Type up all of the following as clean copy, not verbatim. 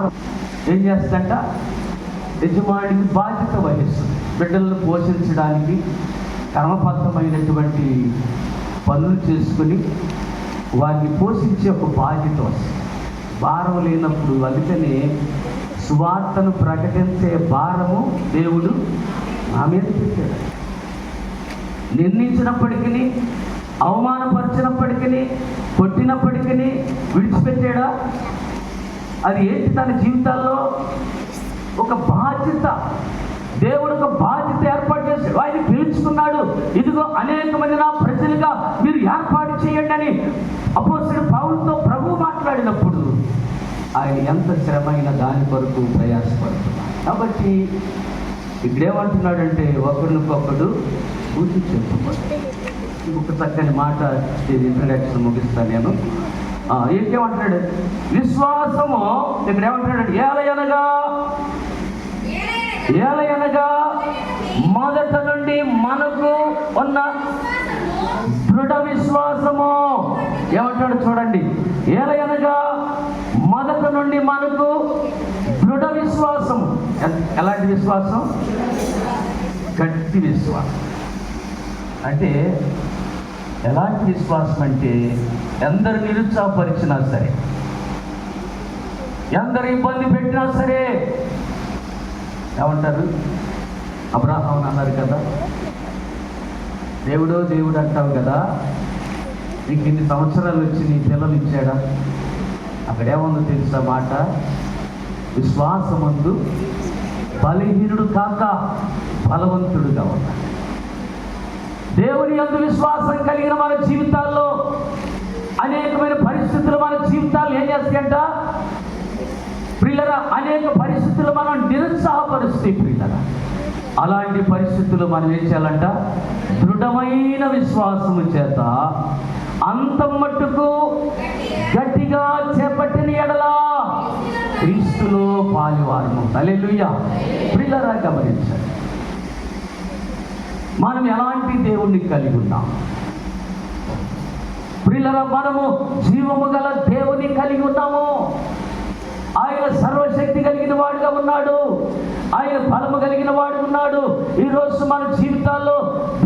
భారం ఏం చేస్తంట, యజమానికి బాధ్యత వహిస్తుంది. బిడ్డలను పోషించడానికి క్రమబద్ధమైనటువంటి పనులు చేసుకుని వారిని పోషించే ఒక బాధ్యత వస్తుంది. భారం లేనప్పుడు అందుకనే సువార్తను ప్రకటించే భారము దేవుడు నా మీద పెట్టాడు. నిందించినప్పటికీ, అవమానపరిచినప్పటికీ, కొట్టినప్పటికీ విడిచిపెట్టాడా? అది ఏంటి? తన జీవితాల్లో ఒక బాధ్యత, దేవుడు ఒక బాధ్యత ఏర్పాటు చేశాడు. ఆయన పిలుచుకున్నాడు. ఇదిగో అనేక మంది నా ప్రజలుగా మీరు ఏర్పాటు చేయండి అని అపోస్తలుడు పౌలుతో ప్రభు మాట్లాడినప్పుడు ఆయన ఎంత శ్రమైన దాని కొరకు ప్రయాసపడుతున్నాడు. కాబట్టి ఇక్కడేమంటున్నాడంటే ఒకరికొకడు బుద్ధి చెప్పుకోండి. ఇంకొక చక్కని మాట, ఇది ఇంట్రడక్షన్ ముగిస్తాను నేను. ఇంకేమంటున్నాడు? విశ్వాసము ఇక్కడ ఏమంటున్నాడు? ఏలయనగా మొదట నుండి మనకు ఉన్న దృఢ విశ్వాసము. ఏమంటాడు చూడండి, ఏలయనగా మొదట నుండి మనకు దృఢ విశ్వాసము. ఎలాంటి విశ్వాసం? గట్టి విశ్వాసం. అంటే ఎలాంటి విశ్వాసం అంటే ఎందరు నిరుత్సాహపరిచినా సరే, ఎందరు ఇబ్బంది పెట్టినా సరే, ఏమంటారు? అబ్రాహాం అన్నారు కదా, దేవుడు దేవుడు అంటావు కదా, నీకు ఇన్ని సంవత్సరాలు వచ్చి నీ పిల్లలు ఇచ్చాడా? అక్కడేముందో తెలుసా మాట? విశ్వాసమందు బలహీనుడు కాక బలవంతుడుగా ఉన్నాడు. దేవుని యందు విశ్వాసం కలిగిన మన జీవితాల్లో అనేకమైన పరిస్థితులు మన జీవితాలు ఏం చేస్తాయంట ప్రియులరా? అనేక పరిస్థితులు మనం నిరుత్సాహపరుస్తాయి ప్రియులరా. అలాంటి పరిస్థితులు మనం ఏం చేయాలంట? దృఢమైన విశ్వాసము చేత అంతం మట్టుకు గట్టిగా చేపట్టిన ఎడలా క్రీస్తులో పాలువారము. హల్లెలూయా. ప్రియులరా గమనించండి, మనం ఎలాంటి దేవుణ్ణి కలిగి ఉన్నాం ప్రియులరా? మనము జీవము గల దేవుని కలిగి ఉన్నాము. ఆయన సర్వశక్తి కలిగిన వాడుగా ఉన్నాడు. ఆయన బలము కలిగిన వాడు ఉన్నాడు. ఈరోజు మన జీవితాల్లో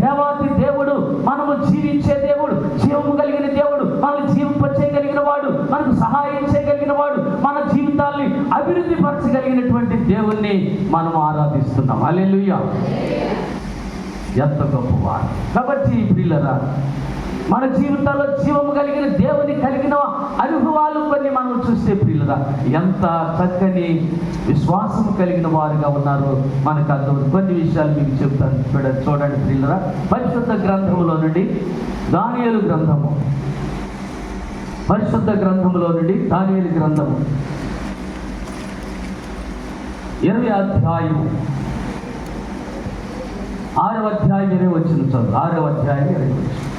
దేవాతి దేవుడు, మనము జీవించే దేవుడు, జీవము కలిగిన దేవుడు, మనల్ని జీవింపచేయగలిగిన వాడు, మనకు సహాయం చేయగలిగిన వాడు, మన జీవితాల్ని అభివృద్ధి పరచగలిగినటువంటి దేవుణ్ణి మనం ఆరాధిస్తున్నాం. హల్లెలూయా. ఎంత గొప్పవాడు. కాబట్టి ప్రియులరా, మన జీవితాల్లో జీవము కలిగిన దేవుని కలిగిన అనుభవాలు కొన్ని మనం చూస్తే ప్రియులరా, ఎంత చక్కని విశ్వాసము కలిగిన వారుగా ఉన్నారో మనకు అర్థం. కొన్ని విషయాలు మీకు చెప్తాను, చూడండి ప్రియులరా. పరిశుద్ధ గ్రంథములో నుండి దానియేలు గ్రంథము, పరిశుద్ధ గ్రంథములో నుండి దానియేలు గ్రంథము 20వ అధ్యాయము 6వ అధ్యాయం 20 వచనం చదువు. 6వ అధ్యాయం 20 వచనం.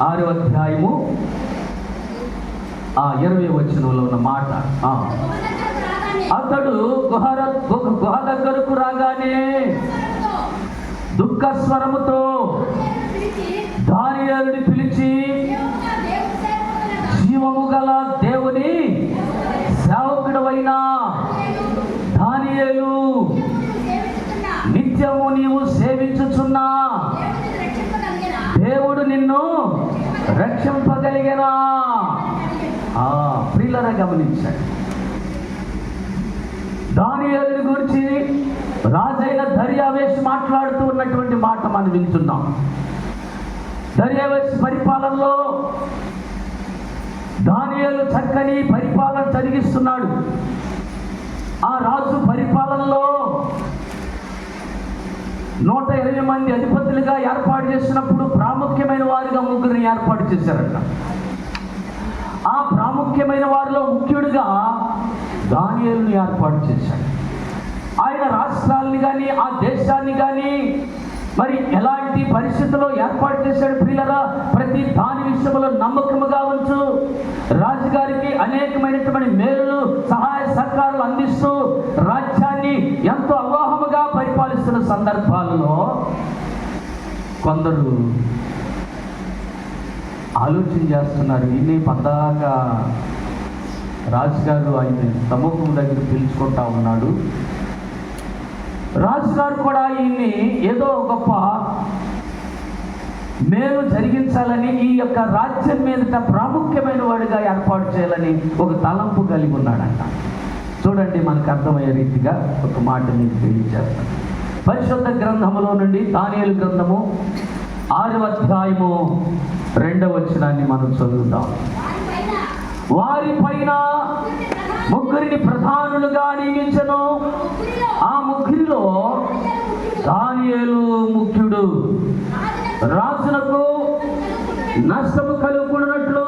ఆరవ అధ్యాయము 20వ వచనంలో ఉన్న మాట, అతడు గుహ దగ్గరకు రాగానే దుఃఖ స్వరముతో దానియేలుని పిలిచి, జీవము గల దేవుని సేవకుడవైన దానియేలు, నిత్యము నీవు సేవించుచున్నా దేవుడు నిన్ను రక్షింపగలిగేనా? ప్రియులరా గమనించండి, దానియేలుని గురించి రాజైన దర్యావేషు మాట్లాడుతూ ఉన్నటువంటి మాట మనం వింటున్నాం. దర్యావేషు పరిపాలనలో దానియేలు చక్కని పరిపాలన జరిగిస్తున్నాడు. ఆ రాజు పరిపాలనలో 120 మంది అధిపతులుగా ఏర్పాటు చేసినప్పుడు ప్రాముఖ్యమైన వారిగా ముగ్గురిని ఏర్పాటు చేశారట. ఆ ప్రాముఖ్యమైన వారిలో ముఖ్యుడిగా దానియేలుని ఏర్పాటు చేశాడు. ఆయన రాష్ట్రాలని కానీ ఆ దేశాన్ని కానీ మరి ఎలాంటి పరిస్థితుల్లో ఏర్పాటు చేశాడు ప్రియులరా? ప్రతి దాని విషయంలో నమ్మకముగా ఉంచు, రాజుగారికి అనేకమైనటువంటి మేలులు సహాయ సహకారాలు అందిస్తూ రాజ్యాన్ని ఎంతో అవగాహముగా పరిపాలిస్తున్న సందర్భాలలో కొందరు ఆలోచన చేస్తున్నారు, ఈయనే పద్దాగా రాజుగారు ఆయన సముఖం దగ్గర పిలుచుకుంటా ఉన్నాడు, రాజుగారు కూడా ఈయన్ని ఏదో గొప్ప మేలు జరిగించాలని, ఈ యొక్క రాజ్యం మీద ప్రాముఖ్యమైన వాడిగా ఏర్పాటు చేయాలని ఒక తలంపు కలిగి ఉన్నాడంట. చూడండి, మనకు అర్థమయ్యే రీతిగా ఒక మాట మీకు తెలియజేస్తాను. పరిశుద్ధ గ్రంథములో నుండి దానియేలు గ్రంథము 6వ అధ్యాయము 2వ వచనాన్ని మనం చదువుతాం. వారి పైన ముగ్గురిని ప్రధానులుగా నియమించెను. ఆ ముగ్గురిలో దానియేలు ముఖ్యుడు. రాజులకు నష్టము కలుగుకున్నట్లు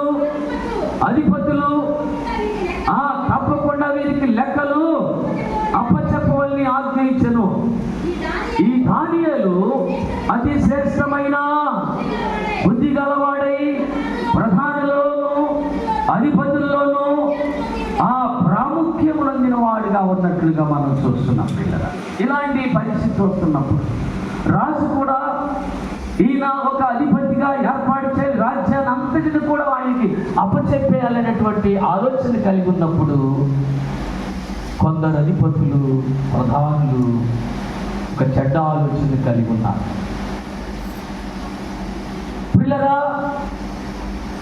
అధిపతులు తప్పకుండా వీరికి లెక్కలు అప్పచెప్పవలని ఆజ్ఞయించెను. ఈ దానియేలు అతి శ్రేష్టమైన బుద్ధి గలవాడై ప్రధానులోను అధిపతుల్లోనూ ప్రాముఖ్యమునందిన వాడిగా ఉన్నట్లుగా మనం చూస్తున్నాం పిల్లలు. ఇలాంటి పరిస్థితి వస్తున్నప్పుడు రాజు కూడా ఈయన ఒక అధిపతిగా ఏర్పాటు చేయాలి, రాజ్యాన్ని అంతటిని కూడా ఆయనకి అప్పచెప్పేయాలనేటువంటి ఆలోచన కలిగి ఉన్నప్పుడు కొందరు అధిపతులు ప్రధానులు ఒక చెడ్డ ఆలోచన కలిగి ఉన్నారు. పిల్లరా,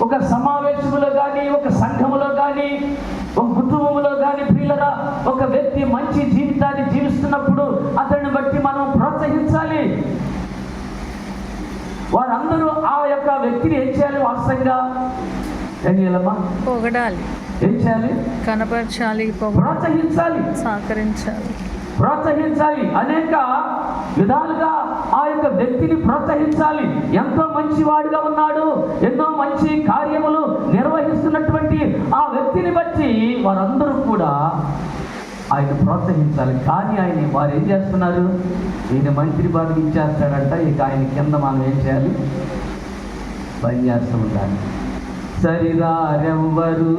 ఒక సమావేశంలో కానీ, ఒక సంఘములో కానీ, ఒక కుటుంబంలో కానీ పిల్లరా, ఒక వ్యక్తి మంచి జీవితాన్ని జీవిస్తున్నప్పుడు అతన్ని బట్టి మనం ప్రోత్సహించాలి. వారందరూ ఆ యొక్క వ్యక్తిని ఏం చేయాలి? వాస్తవంగా ఏం చేయాలమ్మా? పొగడాలి. ఏం చేయాలి? కనపరచాలి, ప్రోత్సహించాలి, ప్రోత్సహించాలి. అనేక విధాలుగా ఆ యొక్క వ్యక్తిని ప్రోత్సహించాలి. ఎంతో మంచివాడిగా ఉన్నాడు, ఎన్నో మంచి కార్యములు నిర్వహిస్తున్నటువంటి ఆ వ్యక్తిని బట్టి వారందరూ కూడా ఆయన ప్రోత్సహించాలి. కానీ వారు ఏం చేస్తున్నారు? ఈయన మంత్రి బాధ ఇచ్చేస్తాడంట, ఇక ఆయన కింద మనం ఏం చేయాలి? పని చేస్తూ ఉండాలి. సరిరారెవ్వరు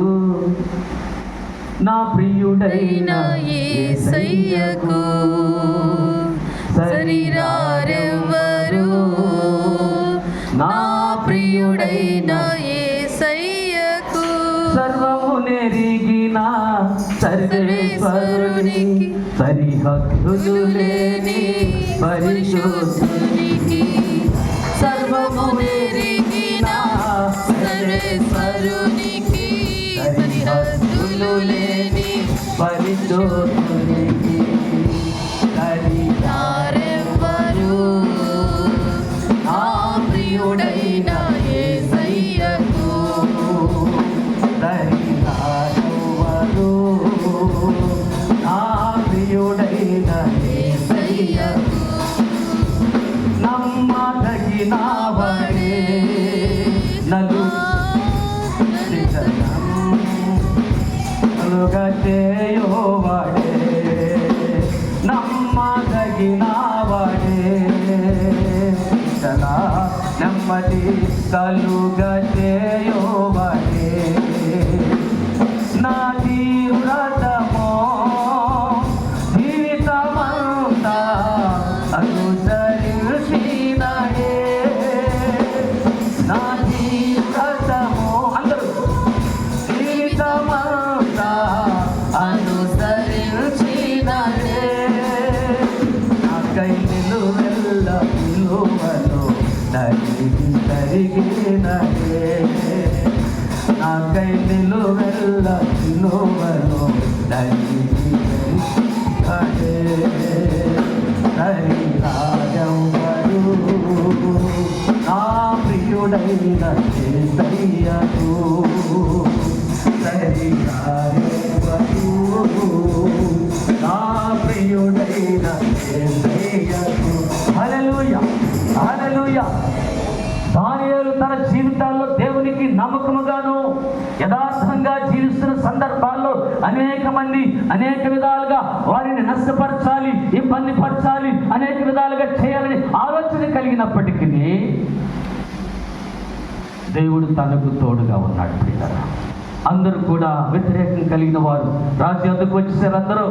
నా ప్రియుడైన యేసయ్యకు, సరిరారెవ్వరు నా ప్రియుడైన యేసయ్యకు, సర్వము నెరిగిన సర్వేశ్వరునికి, సరిహద్దులు లేని పరిశుద్ధునికి, సర్వము నెరిగిన సర్వేశ్వరునికి, సరిహద్దులు లేని పరిశుద్ధునికి, సరిరారెవ్వరు నా ప్రియుడైన యేసయ్యకు, సరిరారెవ్వరు నా ప్రియుడైన యేసయ్యకు, నమ్మదగిన వాడే నలుగా చేయవాడే, నమ్మదగిన వాడే, చాలా నెమ్మది కలుగా చేయవాడే, నా తీవ్రతమో జీవితమంతా అనుసరించినడే, నా జీవితమో అందరూ జీవితమంతా అనుసరించినడే, నాకై నిలువెల్ల విలువలో తరిగినడే, నాకై నిలువెల్ల విలువలో తరిగినడే, సరిరారెవ్వరు నా ప్రియుడైన యేసయ్యకు, సరిరారెవ్వరు నా ప్రియుడైన యేసయ్యకు. హల్లెలూయా, హల్లెలూయా. దానియేలు తన జీవితాల్లో దేవునికి నమ్మకముగాను యథార్థంగా జీవిస్తున్న సందర్భాల్లో అనేక మంది అనేక విధాలుగా వారిని నష్టపరచాలి, ఇబ్బంది పరచాలి, అనేక విధాలుగా చేయాలని ఆలోచన కలిగినప్పటికీ దేవుడు తనకు తోడుగా ఉన్నాడు పిల్లరా. అందరూ కూడా వ్యతిరేకం కలిగిన వారు రాజు ఎందుకు వచ్చేసారు. అందరూ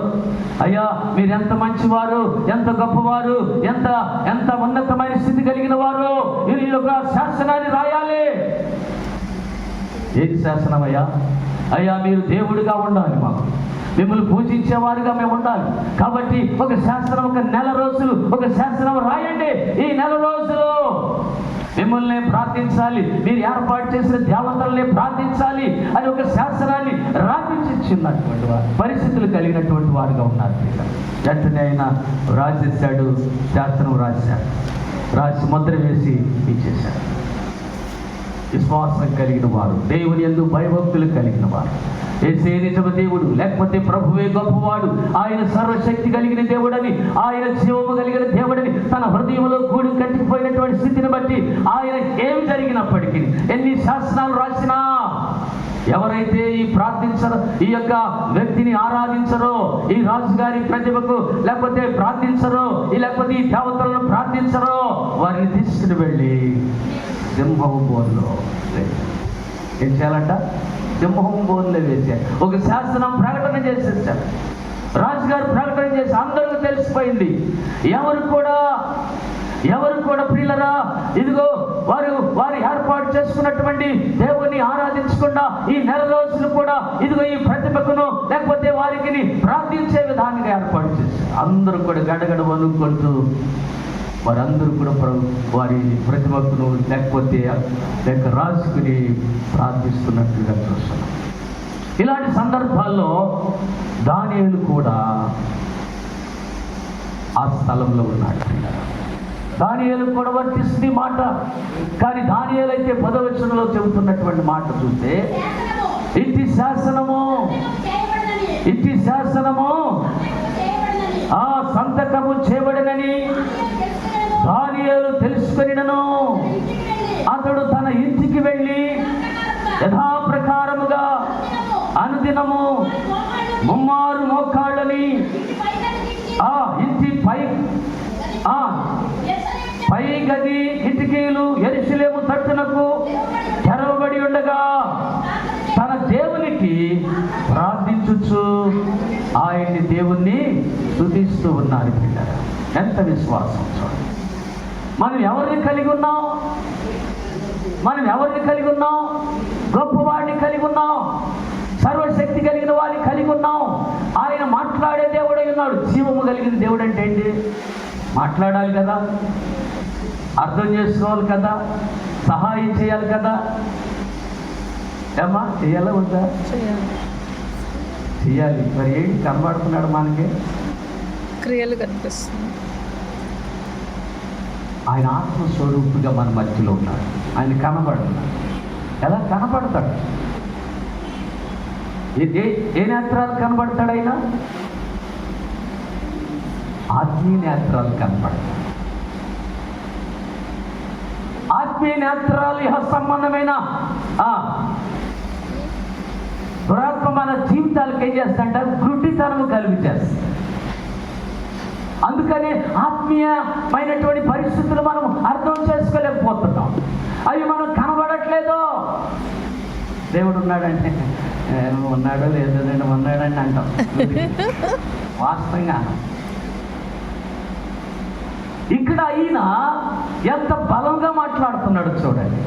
అయ్యా మీరు ఎంత మంచివారు, ఎంత గొప్పవారు, ఎంత ఎంత ఉన్నతమైన స్థితి కలిగిన వారు, ఈ యొక్క శాసనాన్ని రాయాలి. ఏది శాసనం అయ్యా? అయ్యా మీరు దేవుడిగా ఉండాలి, మాకు మిమ్మల్ని పూజించేవారుగా మేము ఉండాలి. కాబట్టి ఒక శాసనం, ఒక నెల రోజులు ఒక శాసనం రాయండి. ఈ నెల రోజులు మిమ్మల్ని ప్రార్థించాలి, మీరు ఏర్పాటు చేసిన దేవతల్ని ప్రార్థించాలి అని ఒక శాసనాన్ని రాపించినటువంటి వారు, పరిస్థితులు కలిగినటువంటి వారుగా ఉన్నారు. వెంటనే ఆయన రాసేశాడు, శాసనం రాశాడు, రాసి ముద్ర వేసి ఇచ్చేశాడు. విశ్వాసం కలిగిన వారు, దేవుని యందు భయభక్తులు కలిగిన వారు, యేసే నిజమ దేవుడు, లేకపోతే ప్రభువే గొప్పవాడు, ఆయన సర్వశక్తి కలిగిన దేవుడని, ఆయన జీవము కలిగిన దేవుడని తన హృదయంలో గూడు కట్టిపోయినటువంటి స్థితిని బట్టి ఆయన ఏమి జరిగినప్పటికీ, ఎన్ని శాసనాలు రాసినా, ఎవరైతే ఈ ప్రార్థించరో, ఈ యొక్క వ్యక్తిని ఆరాధించరో, ఈ రాజుగారి ప్రతిభకు లేకపోతే ప్రార్థించరో, లేకపోతే ఈ దేవతలను ప్రార్థించరో, వారిని తీసుకుని వెళ్ళి సింహపు బోన్లో ఏం చేయాలంట? సింహం బోన్లో వేశారు. ఒక శాసనం ప్రకటన చేసేసారు. రాజుగారు ప్రకటన చేసి అందరికీ తెలిసిపోయింది. ఎవరు కూడా ప్రియులరా, ఇదిగో వారు ఏర్పాటు చేసుకున్నటువంటి దేవుని ఆరాధించకుండా ఈ నెల రోజులు కూడా ఇదిగో ఈ ప్రతిభకును లేకపోతే వారికి ప్రార్థించే విధానంగా ఏర్పాటు చేశారు. అందరూ కూడా గడగడ వణుకుంటూ వారందరూ కూడా వారి ప్రతిభకును లేకపోతే రాజుకుని ప్రార్థిస్తున్నట్లుగా చూస్తున్నాం. ఇలాంటి సందర్భాల్లో దానియేలు కూడా ఆ స్థలంలో ఉన్నాడు. దానియేలు కూడా వర్తిస్తుంది మాట. కానీ దానియేలు అయితే 10వ వచనంలో చెబుతున్నటువంటి మాట చూస్తే, ఇట్టి శాసనము ఆ సంతకము చేయబడినని దానియేలు తెలుసుకొనినను అతడు తన ఇంటికి వెళ్ళి యథాప్రకారముగా అనుదినము ముమ్మారు మోకాళ్ళని ఆ ఇంటి పై గది కిటికీలు యెరూషలేము తట్టునకు తెరవబడి ఉండగా తన దేవునికి ప్రార్థించుచు ఆయన్ని దేవుణ్ణి స్తుతిస్తూ ఉన్నారు. పిల్లలు, ఎంత విశ్వాసం చూడండి. మనం ఎవరిని కలిగి ఉన్నాం? గొప్పవాడిని కలిగి ఉన్నాం, సర్వశక్తి కలిగిన వాడిని కలిగి ఉన్నాం. ఆయన మాట్లాడే దేవుడై ఉన్నాడు. జీవము కలిగిన దేవుడు అంటే ఏంటి? మాట్లాడాలి కదా, అర్థం చేసుకోవాలి కదా, సహాయం చేయాలి కదా. ఏమా చేయాలా వద్దా? చేయాలి. మరి ఏంటి కనబడుతున్నాడు? మనకి క్రియలు కనిపిస్తుంది. ఆయన ఆత్మస్వరూపుగా మన మధ్యలో ఉన్నాడు. ఆయన కనబడుతున్నాడు. ఎలా కనబడతాడు? ఏ నేత్రాలు కనబడతాడు? ఆయన ఆత్మీయ నేత్రాలు కనబడతాడు. ఆత్మీయ నేత్రాలు ఇహ సంబంధమైన దురాత్మ మన జీవితాలకు ఏం చేస్తాంట? గుడ్డితనము కలిగి చేస్తుంది. అందుకని ఆత్మీయమైనటువంటి పరిస్థితులు మనం అర్థం చేసుకోలేకపోతున్నాం. అవి మనం కనబడట్లేదు. దేవుడు ఉన్నాడంటే ఉన్నాడో లేదో నేను ఉన్నాడంటే అంటాం. వాస్తవంగా ఇక్కడ అయినా ఎంత బలంగా మాట్లాడుతున్నాడు చూడండి.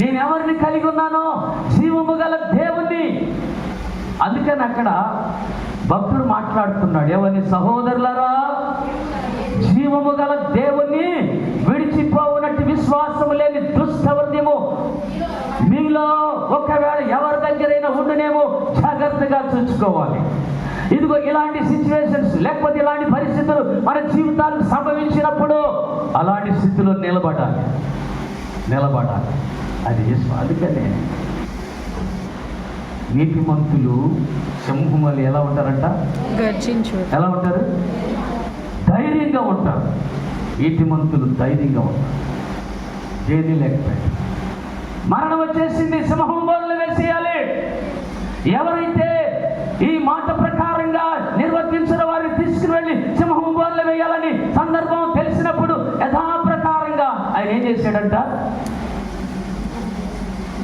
నేను ఎవరిని కలిగి ఉన్నానో? జీవము గల దేవుణ్ణి. అందుకని అక్కడ భక్తుడు మాట్లాడుతున్నాడు. ఎవరిని? సహోదరులారా, జీవము గల దేవుణ్ణి విడిచిపోవునట్టు విశ్వాసము లేని దుష్టవర్యము మీలో ఒకవేళ ఎవరి దగ్గరైనా ఉండునేమో జాగ్రత్తగా చూసుకోవాలి. ఇదిగో ఇలాంటి సిచ్యువేషన్స్ లేకపోతే ఇలాంటి పరిస్థితులు మన జీవితాలకు సంభవించినప్పుడు అలాంటి స్థితిలో నిలబడాలి. అది అందుకనే నీతిమంతులు సింహములు ఎలా ఉంటారంట? ఎలా ఉంటారు? ధైర్యంగా ఉంటారు. నీతిమంతులు ధైర్యంగా ఉంటారు. దేని లేకపోతే మరణం వచ్చేసింది, సింహం బోన్లో వేసేయాలి. ఎవరైతే ఈ మాట ప్రకారంగా నిర్వర్తించిన వారిని తీసుకుని వెళ్ళి సింహం బోన్లో వేయాలని సందర్భం తెలిసినప్పుడు యథాప్రకారంగా ఆయన ఏం చేశాడంట?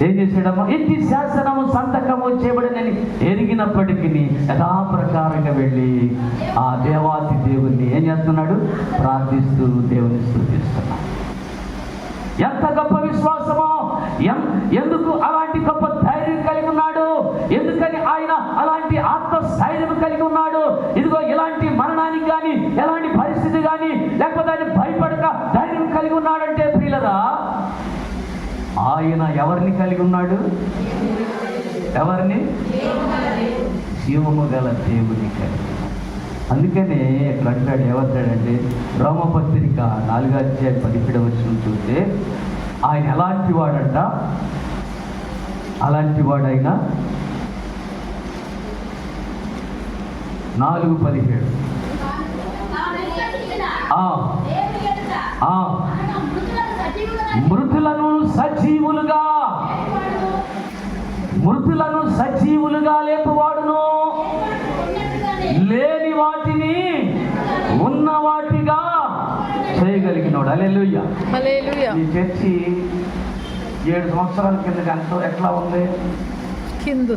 ఏం చేసాడమ్మా? ఇంటి శాసనము సంతకము చేయబడినని ఎరిగినప్పటికీ యథాప్రకారంగా వెళ్ళి ఆ దేవాతి దేవుణ్ణి ఏం చేస్తున్నాడు? ప్రార్థిస్తూ దేవుని స్తుతిస్తున్నాడు. ఎంత గొప్ప విశ్వాసమో! ఎందుకు అలాంటి గొప్ప ధైర్యం కలిగి ఉన్నాడు? ఎందుకని ఆయన అలాంటి ఆత్మస్థైర్యం కలిగి ఉన్నాడు? ఇదిగో ఇలాంటి మరణానికి కానీ, ఎలాంటి పరిస్థితి కానీ, లేకపోతే ఆయన భయపడక ధైర్యం కలిగి ఉన్నాడంటే ప్రియులరా, ఆయన ఎవరిని కలిగి ఉన్నాడు? ఎవరిని? జీవము గల దేవుని కలిగి. అందుకనే ఇక్కడ అంటాడు, ఏమంటాడంటే రోమపత్రిక 4:17 చూస్తే ఆయన ఎలాంటి వాడంట? అలాంటి వాడైనా 4:17 మృతులను సజీవులుగా లేపువాడును, లేని వాటిని ఉన్న వాటిగా చేయగలిగినోడు. హల్లెలూయా. ఈ చర్చి 7 సంవత్సరాల కింద ఎట్లా ఉంది? కింద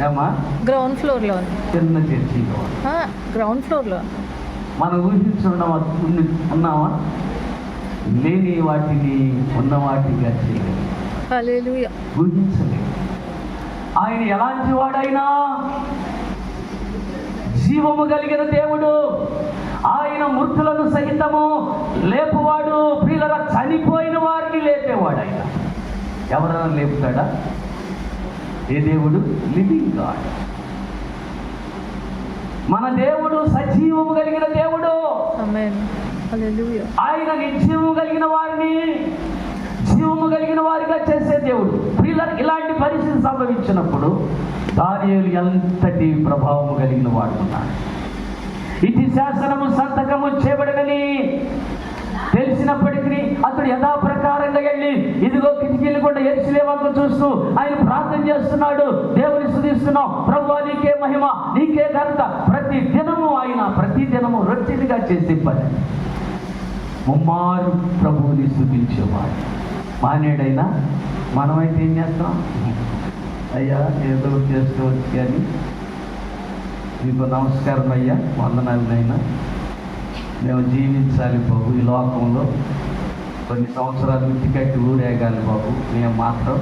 ఏమా? గ్రౌండ్ ఫ్లోర్ లో చిన్న చర్చి. గ్రౌండ్ ఫ్లోర్ లో మనం ఉన్నామా? లేని వాటిని ఉన్న వాటిగా చేయగలిగి. హల్లెలూయా. ఊహించలేదు. ఆయన ఎలాంటి వాడైనా జీవము కలిగిన దేవుడు. ఆయన మృతులను సహితము లేపువాడు. ప్రియులరా, చనిపోయిన వారిని లేపేవాడు ఆయన. ఎవరైనా లేపుతాడా? ఏ దేవుడు? Living God. మన దేవుడు సజీవము కలిగిన దేవుడు. ఆమేన్. హల్లెలూయా. ఆయన నిత్యము కలిగిన వారిని జీవము కలిగిన వారిగా చేసే దేవుడు. ప్రియులరా, ఇలాంటి పరిస్థితి సంభవించినప్పుడు దానియేలు ఎంతటి ప్రభావము కలిగిన వాడుతున్నాడు. ఇటు శాసనము సంతకము చేయబడనని తెలిసినప్పటికీ అతడు యథాప్రకారంగా వెళ్ళి ఇదిగో కిటికీలు కూడా యెరూషలేముకు చూస్తూ ఆయన ప్రార్థన చేస్తున్నాడు. దేవుని స్తుతిస్తున్నాం. ప్రభువా, నీకే మహిమ, నీకే ఘనత. ప్రతి దినము రొట్టెలుగా చేసే పని. ముమ్మారు ప్రభువుని స్తుతించేవాడు. మానేడైనా మనమైతే ఏం చేస్తాం? అయ్యా ఏదో చేసుకోవచ్చు కానీ మీకు నమస్కారం అయ్యా, వందనాలనైనా, మేము జీవించాలి బాబు, ఈ లోకంలో కొన్ని సంవత్సరాలు ఇంటికట్టి ఊరేగాలి బాబు, మేము మాత్రం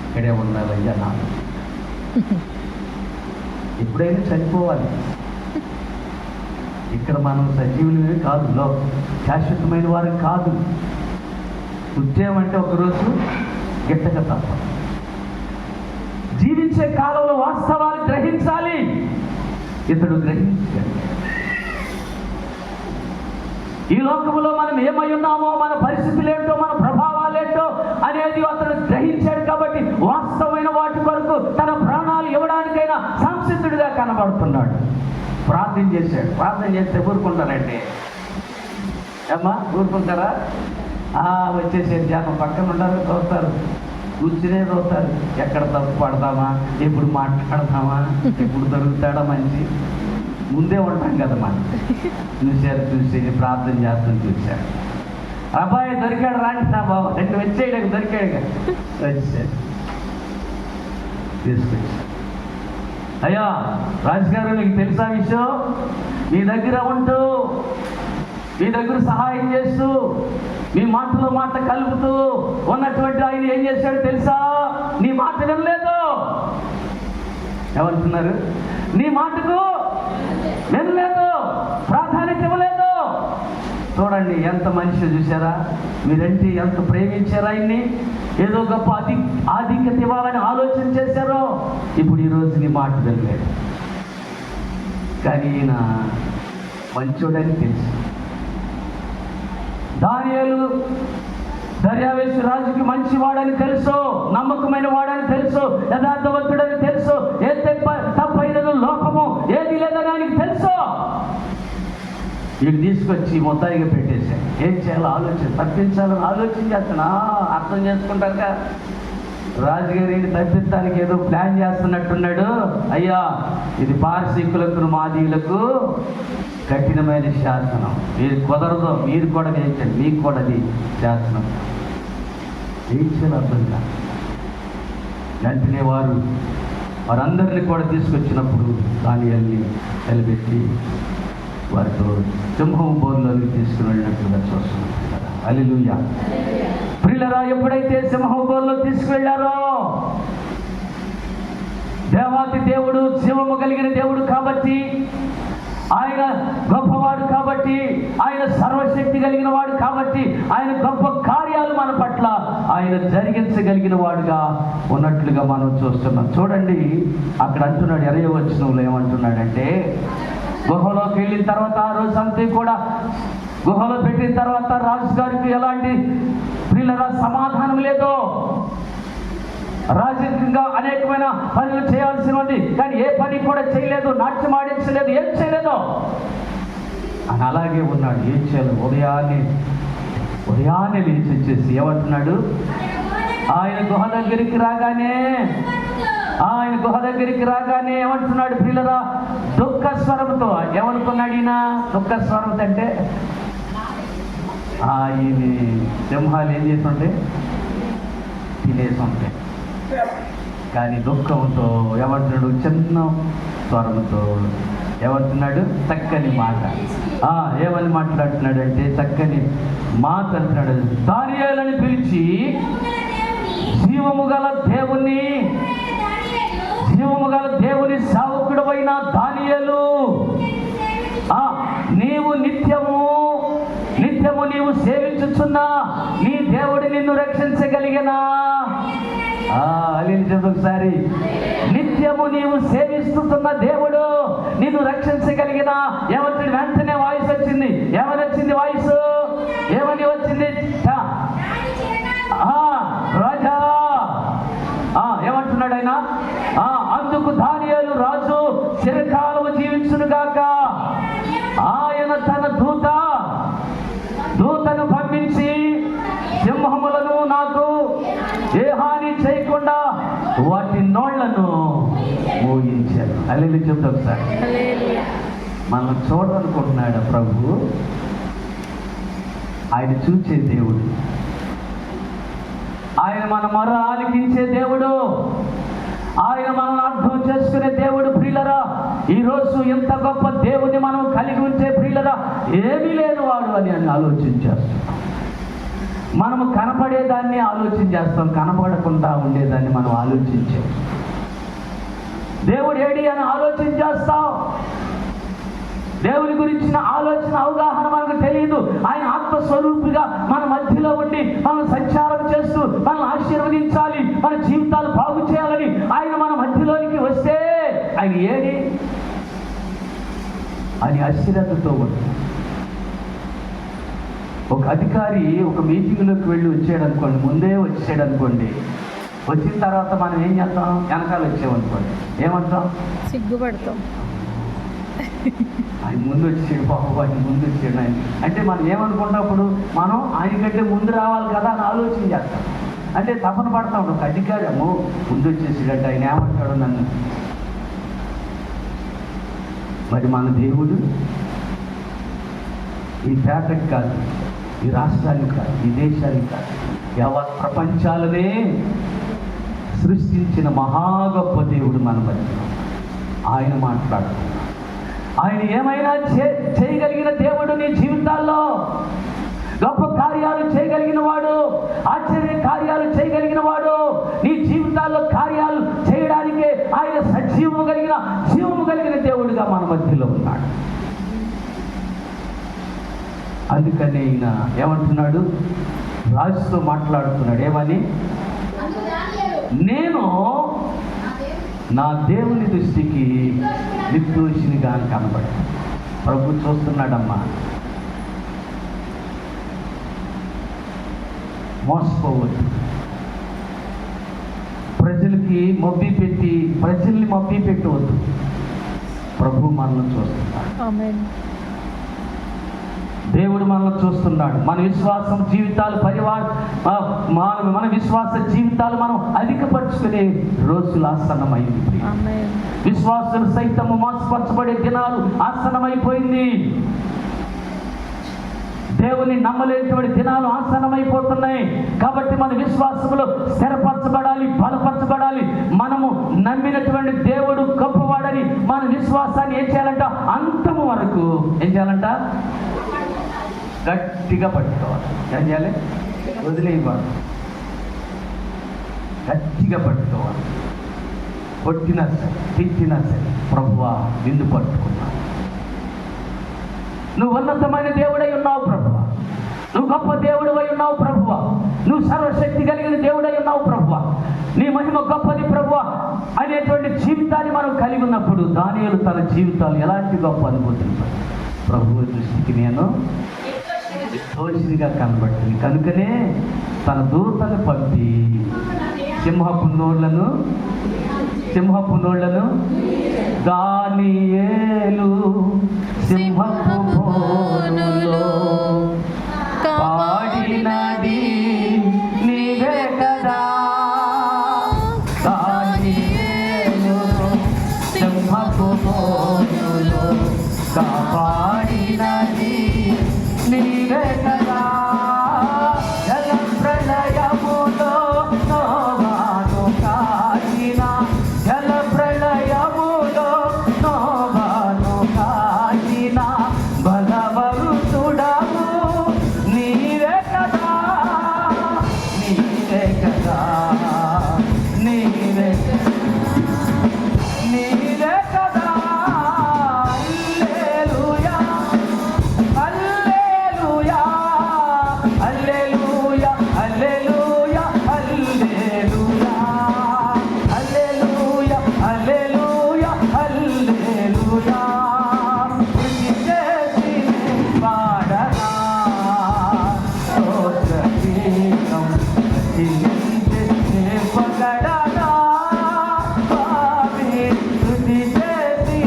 ఇక్కడే ఉండాలయ్యా. నాకు ఎప్పుడైనా చనిపోవాలి. ఇక్కడ మనం సజీవులమే కాదు, శాశ్వతమైన వారు కాదు. ఉద్యమం ఒకరోజు గిట్టక తప్ప. జీవించే కాలంలో వాస్తవాన్ని గ్రహించాలి. ఇతడు గ్రహించాలి. ఈ లోకంలో మనం ఏమై ఉన్నామో, మన పరిస్థితులు ఏంటో, మన ప్రభావాలు ఏంటో అనేది అతడు గ్రహించాడు. కాబట్టి వాస్తవమైన వాటి కొరకు తన ప్రాణాలు ఇవ్వడానికైనా సంసిద్ధుడిగా కనబడుతున్నాడు. ప్రార్థన చేశాడు. ప్రార్థన చేస్తే ఊరుకుంటారండి. ఏమ్మా, ఊరుకుంటారా? వచ్చేసే జనం పక్కన ఉంటారు, చూస్తారు, కూర్చునే చూస్తారు. ఎక్కడ తప్పు పడతామా, ఎప్పుడు మాట్లాడతామా, ఎప్పుడు దొరుకుతాడా మంచి. ముందే ఉంటాం కదా మనం. చూసి ప్రార్థన చేస్తాను. చూశాడు, అబ్బాయి దొరికాడు, రాండి నా బాబు, 2 వచ్చేయడానికి దొరికాడు కదా. వచ్చాడు, తీసుకొచ్చాడు. అయ్యా రాజుగారు, మీకు తెలుసా విషయం? మీ దగ్గర ఉంటూ, మీ దగ్గర సహాయం చేస్తూ, మీ మాటలో మాట కలుపుతూ ఉన్నటువంటి ఆయన ఏం చేశాడు తెలుసా? నీ మాట వినలేదు. ఏమంటున్నారు? నీ మాటకు వినలేదు, ప్రాధాన్యత ఇవ్వలేదు. చూడండి ఎంత మనిషి, చూసారా? మీరంటే ఎంత ప్రేమించారా ఆయన్ని, ఏదో గొప్ప ఆధిక్యత ఇవ్వాలని ఆలోచన చేశారో. ఇప్పుడు ఈరోజు నీ మాట వినలేదు. కానీ ఈయన మంచోడని తెలుసు. దానియేలు దర్యావేషు రాజుకి మంచివాడని తెలుసు, నమ్మకమైన వాడని తెలుసు, యథార్థవంతుడని తెలుసు, ఏ తప్పైనను లోపము ఏది లేదని ఆయనకి తెలుసు. వీళ్ళు తీసుకొచ్చి మొత్తాయిగా పెట్టేశారు. ఏం చేయాలో తప్పించాలని ఆలోచన చేస్తున్నా. అర్థం చేసుకుంటారుగా, రాజుగారిని తప్పించడానికి ఏదో ప్లాన్ చేస్తున్నట్టున్నాడు. అయ్యా, ఇది పారసీకులకు మాదీయులకు కఠినమైన శాసనం, మీరు కుదరదు, మీరు కూడా వేయించండి, మీకు కూడా అది శాసనం. వేయించాలి. అర్థం కాదు. వెంటనే వారందరినీ కూడా తీసుకొచ్చినప్పుడు దానియేలుని నిలబెట్టి వారితో సింహం బోన్లోకి తీసుకుని వెళ్ళినట్లుగా చూస్తున్నాం కదా. హల్లెలూయా. ప్రియులారా, ఎప్పుడైతే సింహం బోన్లో తీసుకువెళ్ళారో, దేవాతి దేవుడు జీవము కలిగిన దేవుడు కాబట్టి, ఆయన గొప్పవాడు కాబట్టి, ఆయన సర్వశక్తి కలిగిన వాడు కాబట్టి, ఆయన గొప్ప కార్యాలు మన పట్ల ఆయన జరిగించగలిగిన వాడుగా ఉన్నట్లుగా మనం చూస్తున్నాం. చూడండి, అక్కడ అంటున్నాడు 20వ వచనంలో ఏమంటున్నాడంటే, గుహలోకి వెళ్ళిన తర్వాత ఆ రోజు అంతా కూడా గుహలో పెట్టిన తర్వాత రాజుగారికి ఎలాంటి ప్రియులరా సమాధానం లేదో, రాజకీయంగా అనేకమైన పనులు చేయాల్సినది, కానీ ఏ పని కూడా చేయలేదు, నాట్యం ఆడించలేదు, ఏం చేయలేదు. అని అలాగే ఉన్నాడు. ఏం చేయాలి? ఉదయాన్నే లేచి వచ్చేసి ఏమంటున్నాడు, ఆయన గుహ దగ్గరికి రాగానే ఏమంటున్నాడు ప్రియులరా, దుఃఖ స్వరంతో. ఏమనుకున్నాడు ఈయన? దుఃఖ స్వరం అంటే ఈయన సింహాలు ఏం చేసి ఉంటాయి? తినేసి ఉంటాయి. కానీ దుఃఖంతో ఏమంటున్నాడు? చిన్న స్వరంతో ఏమంటున్నాడు? చక్కని మాట. ఏమని మాట్లాడుతున్నాడు అంటే, చక్కని మాట అంటున్నాడు. దానియేలుని పిలిచి, జీవము గల దేవుని సేవకుడవైన దానియేలు, నీవు నిత్యము నీవు సేవించుచున్నా నీ దేవుడు నిన్ను రక్షించగలిగనా? ఒకసారి, నిత్యము నీవు సేవిస్తున్న దేవుడు నిన్ను రక్షించగలిగిన. ఏమంటుంది? వెంటనే వాయిస్ వచ్చింది. ఏమని వచ్చింది వాయిస్? ఏమని వచ్చింది? రాజా. ఏమంటున్నాడు ఆయన? అందుకు దానియేలు రాజు చిరకాలము జీవించునుగాక, ఆయన తన దూతను పంపించి సింహములను నాకు ఏ హాని చేయకుండా వాటి నోళ్లను మోగించారు. హల్లెలూయా. చెప్తా ఒకసారి. మనం చూడాలనుకుంటున్నాడు ప్రభు. ఆయన చూచే దేవుడు, ఆయన మన మొర ఆలకించే దేవుడు, ఆయన మనల్ని అర్థం చేసుకునే దేవుడు. ప్రియులరా, ఈరోజు ఎంత గొప్ప దేవుని మనం కలిగి ఉంటే ప్రియులరా, ఏమీ లేని వాడు అని ఆలోచించేస్తాం. మనము కనపడేదాన్ని ఆలోచన చేస్తాం, కనపడకుండా ఉండేదాన్ని మనం ఆలోచించాం. దేవుడు ఏడి అని ఆలోచన చేస్తాం. దేవుని గురించిన ఆలోచన అవగాహన మనకు తెలియదు. ఆయన ఆత్మస్వరూపిగా మన మధ్యలో ఉండి మనం సంచారం చేస్తూ మనల్ని ఆశీర్వదించాలి, మన జీవితాలు బాగు చేయాలని ఆయన మన మధ్యలోనికి వస్తే ఆయన ఏడి అని అశ్రద్ధతో ఉంది. ఒక అధికారి ఒక మీటింగ్లోకి వెళ్ళి వచ్చాడు అనుకోండి, ముందే వచ్చాడు అనుకోండి, వచ్చిన తర్వాత మనం ఏం చేస్తాం? వెనకాల వచ్చామనుకోండి, ఏమంటాం? సిగ్గుపడతాం. ఆయన ముందు వచ్చాడు బాబు, ఆయన ముందు వచ్చాడు ఆయన అంటే మనం ఏమనుకున్నప్పుడు మనం ఆయన కంటే ముందు రావాలి కదా అని ఆలోచన చేస్తాం. అంటే తపన పడతాం. ఒక అధికారి అమ్మో ముందు వచ్చేసాడంటే ఆయన ఏమంటాడు నన్ను. మరి మన దేవుడు ఈ పేటకి కాదు, ఈ రాష్ట్రానికి కాదు, ఈ దేశానికి కాదు, యావత్ ప్రపంచాలనే సృష్టించిన మహా గొప్ప దేవుడు మన మధ్య. ఆయన మాట్లాడుతున్నాడు. ఆయన ఏమైనా చేయగలిగిన దేవుడు. నీ జీవితాల్లో గొప్ప కార్యాలు చేయగలిగిన వాడు, ఆశ్చర్య కార్యాలు చేయగలిగిన వాడు. నీ జీవితాల్లో కార్యాలు చేయడానికే ఆయన జీవము కలిగిన దేవుడిగా మన మధ్యలో ఉన్నాడు. అందుకని ఈయన ఏమంటున్నాడు? రాజుతో మాట్లాడుతున్నాడు. ఏమని? నేను నా దేవుని దృష్టికి నిర్దోషినిగా కనబడి. ప్రభు చూస్తున్నాడమ్మా. మోసపోవద్దు. ప్రజల్ని మభ్య పెట్టవద్దు. ప్రభు మనల్ని చూస్తున్నాడు. దేవుడు మనల్ని చూస్తున్నాడు. మన విశ్వాసం జీవితాలు మన విశ్వాస జీవితాలు మనం అధికపరుచుకునే రోజులు ఆసన్నమైంది. విశ్వాసులు సైతము మోసపరచబడే దినాలు ఆసన్నమైపోయింది. దేవుని నమ్మలేనటువంటి దినాలు ఆసన్నమైపోతున్నాయి. కాబట్టి మన విశ్వాసములో స్థిరపరచబడాలి, బలపరచబడాలి. మనము నమ్మినటువంటి దేవుడు గొప్పవాడని మన విశ్వాసాన్ని ఏం చేయాలంట? అంతము వరకు ఏం చేయాలంట? గట్టిగా పట్టుకోవాలి. ఏం చేయాలి? వదిలేయకూడదు, గట్టిగా పట్టుకోవాలి. కొట్టినా సరే, తిట్టినా సరే, ప్రభువా నిన్ను పట్టుకున్నా. నువ్వు ఉన్నతమైన దేవుడై ఉన్నావు ప్రభువా, నువ్వు గొప్ప దేవుడు అయి ఉన్నావు ప్రభువా, నువ్వు సర్వశక్తి కలిగిన దేవుడై ఉన్నావు ప్రభువా, నీ మహిమ గొప్పది ప్రభువా అనేటువంటి జీవితాన్ని మనం కలిగి ఉన్నప్పుడు దానియేలు తన జీవితాలు ఎలాంటి గొప్ప అనుభూతిని ప్రభువు దృష్టికి నేను నిర్దోషినిగా కనబడుతుంది. కనుకనే తన దూతను పంపి సింహపు నోళ్లను దానియేలు సింహపు బోనులో పాడినది నీవే కదా. దానియేలు సింహపు బోనులో కాపాడినది నీవే కదా. జల ప్రళయములో నోవాను కాచిన, జల ప్రళయములో నోవాను కాచిన బలవరుతుడవు నీవే కదా, నీవే కదా, నీవే నీవే కదా. హల్లెలూయా, హల్లెలూయా, హల్లెలూయా, హల్లెలూయా, హల్లెలూయా, హల్లెలూయా, హల్లెలూయా, హల్లెలూయా. స్తుతి చేసి పాడనా స్తోత్ర గీతం రచించి పగడనా స్వామి. స్తుతి చేసి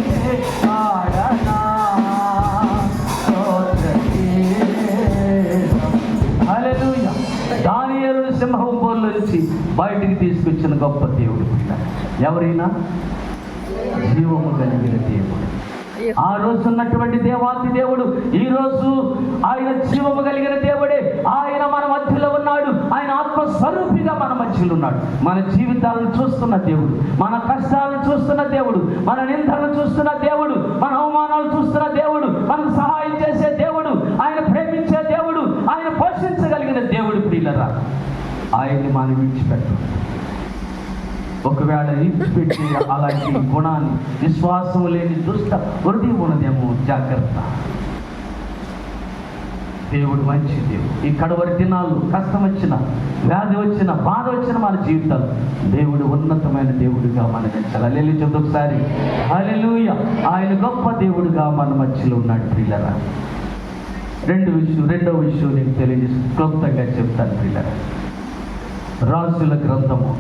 పాడనా స్తోత్ర గీతం. హల్లెలూయా. దానియేలును సింహం బోర్ల నుంచి బయటికి తీసుకొచ్చిన గొప్ప దేవుడు ఎవరైనా? జీవము కలిగిన దేవుడు. ఆ రోజు ఉన్నటువంటి దేవాతి దేవుడు ఈ రోజు ఆయన జీవము కలిగిన దేవుడే. ఆయన మన మధ్యలో ఉన్నాడు. ఆయన ఆత్మస్వరూపిగా మన మధ్యలో ఉన్నాడు. మన జీవితాలను చూస్తున్న దేవుడు, మన కష్టాలను చూస్తున్న దేవుడు, మన నిందలను చూస్తున్న దేవుడు, మన అవమానాలు చూస్తున్న దేవుడు, మనకు సహాయం చేసే దేవుడు, ఆయన ప్రేమించే దేవుడు, ఆయన పోషించగలిగిన దేవుడు. ప్రియులరా, ఆయన్ని మనం విడిచిపెట్టు. ఒకవేళ విడిచిపెట్టి అలాంటి గుణాన్ని, విశ్వాసం లేని దుష్ట హృదయం ఉన్నదేమో జాగ్రత్త. దేవుడు మంచి దేవుడు. ఈ కడవరి దినాల్లో కష్టం వచ్చిన, వ్యాధి వచ్చిన, బాధ వచ్చిన మన జీవితాలు దేవుడు ఉన్నతమైన దేవుడిగా మనకి హల్లెలూయా చెప్తే ఒకసారి హల్లెలూయా. ఆయన గొప్ప దేవుడిగా మన మధ్యలో ఉన్నాడు. ప్రియులరా, రెండవ విషయం నేను తెలియజేసి క్లుప్తంగా చెప్తాను. ప్రియులరా, రాజుల గ్రంథము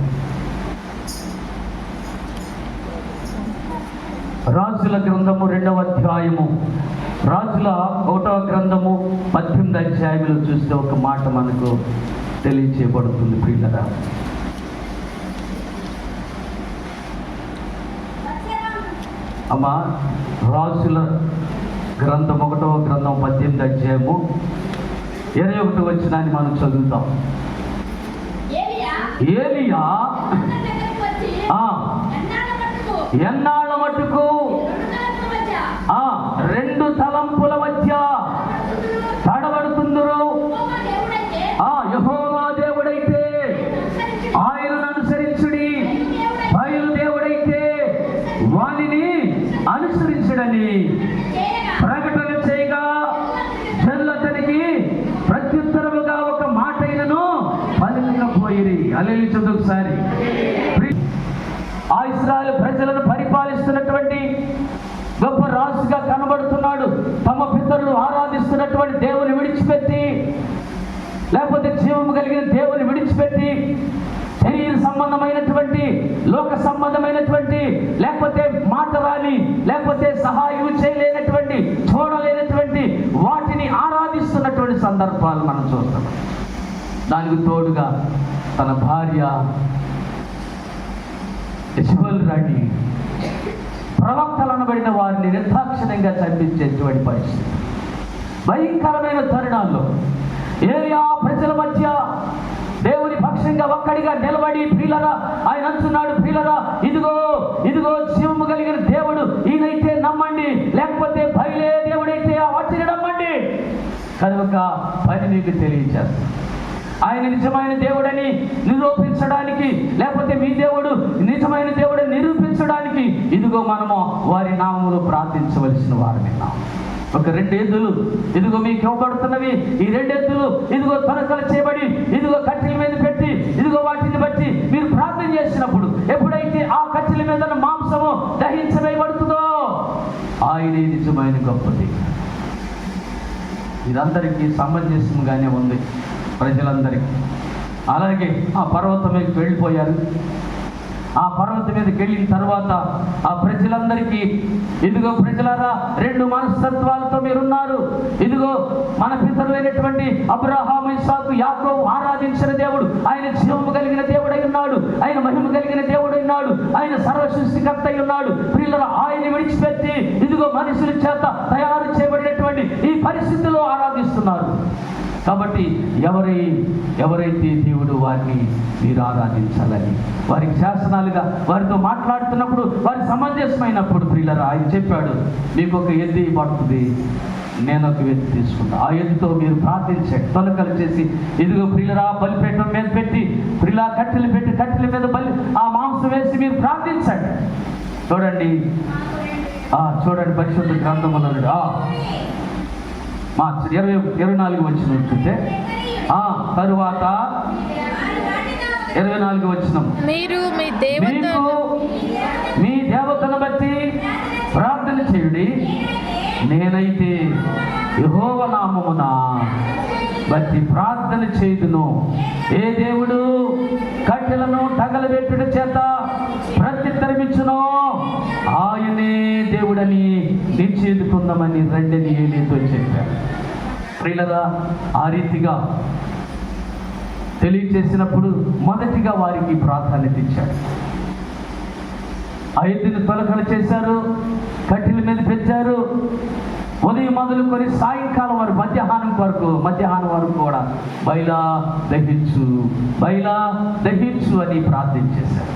2వ అధ్యాయము, రాజుల 1వ గ్రంథము 18వ అధ్యాయంలో చూస్తే ఒక మాట మనకు తెలియచేయబడుతుంది. ప్రియులరా, అమ్మా, రాజుల గ్రంథం 1వ గ్రంథం 18వ అధ్యాయము 21వ వచనాన్ని మనం చదువుతాం. ఏలియా ఎన్నాళ్ళ మట్టుకు రెండు తలంపుల మధ్య తడబడుతుందరు. యెహోవా దేవుడైతే ఆయనను అనుసరించుడి, బయలుదేవుడైతే వానిని అనుసరించుడని ప్రకటన చేయగా జనులతనికి ప్రత్యుత్తరముగా ఒక మాటైనను పలుకకపోయిరి. హల్లెలూయా చెప్తే ఒకసారి. ఆ ఇశ్రాయేలు ప్రజలను పరిపాలిస్తున్నటువంటి గొప్ప రాజుగా కనబడుతున్నాడు. తమ పితరులు ఆరాధిస్తున్నటువంటి దేవుని విడిచిపెట్టి, లేకపోతే జీవము కలిగిన దేవుని విడిచిపెట్టి, శరీర సంబంధమైనటువంటి, లోక సంబంధమైనటువంటి, లేకపోతే మాట రాని, లేకపోతే సహాయం చేయలేనటువంటి, చూడలేనటువంటి వాటిని ఆరాధిస్తున్నటువంటి సందర్భాలు మనం చూస్తాం. దానికి తోడుగా తన భార్య యెజబెల్ రాణి ప్రవక్తలు అనబడిన వారిని నిర్దాక్షిణ్యంగా చంపించేటువంటి పరిస్థితి. భయంకరమైన తరుణాల్లో ఏలియా ప్రజల మధ్య దేవుని పక్షంగా ఒక్కడిగా నిలబడి, ప్రియులరా ఆయన అంటున్నాడు, ప్రియులరా ఇదిగో ఇదిగో జీవము కలిగిన దేవుడు ఈయనైతే నమ్మండి, లేకపోతే బయలే దేవుడైతే ఆ వాటిని నమ్మండి. కనుక పని మీకు తెలియజేస్తాను. ఆయన నిజమైన దేవుడని నిరూపించడానికి, లేకపోతే మీ దేవుడు నిజమైన దేవుడని నిరూపించడానికి ఇదిగో మనము వారి నామములు ప్రార్థించవలసిన వారు విన్నాం. ఒక 2 ఎద్దులు ఇదిగో మీకు ఇవ్వబడుతున్నవి. ఈ 2 ఎద్దులు ఇదిగో తొనకలు చేయబడి ఇదిగో కట్టెల మీద పెట్టి ఇదిగో వాటిని బట్టి మీరు ప్రార్థన చేసినప్పుడు, ఎప్పుడైతే ఆ కట్టెల మీద మాంసము దహించవేయబడుతుందో ఆయనే నిజమైన గొప్పది. ఇదందరికీ సమంజసంగానే ఉంది ప్రజలందరికీ. అలాగే ఆ పర్వతం మీదకి వెళ్ళిపోయారు. ఆ పర్వతం మీదకి వెళ్ళిన తర్వాత ఆ ప్రజలందరికీ ఇదిగో ప్రజలారా 2 మనస్తత్వాలతో మీరున్నారు. ఇదిగో మన పితరులైనటువంటి అబ్రహాము, ఇస్సాకు, యాకోబు ఆరాధించిన దేవుడు ఆయన జీవము కలిగిన దేవుడై ఉన్నాడు. ఆయన మహిమ కలిగిన దేవుడై ఉన్నాడు. ఆయన సర్వ సృష్టికర్త అయి ఉన్నాడు. ప్రియులారా ఆయన విడిచిపెట్టి ఇదిగో మనుషుల చేత తయారు చేయబడినటువంటి ఈ పరిస్థితుల్లో ఆరాధిస్తున్నారు. కాబట్టి ఎవరైతే దేవుడు వారిని మీరు ఆరాధించాలని వారికి శాసనాలుగా వారితో మాట్లాడుతున్నప్పుడు వారి సమంజసమైనప్పుడు ప్రియులారా ఆయన చెప్పాడు, మీకు ఒక ఎద్దు పడుతుంది, నేను ఒక ఎద్దు తీసుకుంటా. ఆ ఎద్దుతో మీరు ప్రార్థించండి, తొలకలు చేసి ఇదిగో ప్రియులారా బలిపీఠం మీద పెట్టి ప్రియులా కట్టెలు పెట్టి కట్టెల మీద బలి ఆ మాంసం వేసి మీరు ప్రార్థించండి. చూడండి పరిశుద్ధ గ్రంథములో మా 24 వచ్చిన చూస్తే తరువాత 24 వచనం, మీరు మీ దేవతను బట్టి ప్రార్థన చేయుడి, నేనైతే యెహోవా నామమున బట్టి ప్రార్థన చేయుదును. ఏ దేవుడు కట్టెలను తగలబెట్టుట చేత ప్రత్యుత్తరమిచ్చునో ఆయనే దేవుడని నిశ్చయించుకుందామని రెండని ఏలియాతో చెప్పారు. ప్రియులారా ఆ రీతిగా తెలియచేసినప్పుడు మొదటిగా వారికి ప్రాధాన్యత ఇచ్చాడు. ఆ ఎద్దుని తొలకలు చేశారు, కట్టెల మీద పెంచారు. ఉదయం మొదలుకొని సాయంకాలం వరకు మధ్యాహ్నం వరకు కూడా బయలా దహించు అని ప్రార్థించేశారు.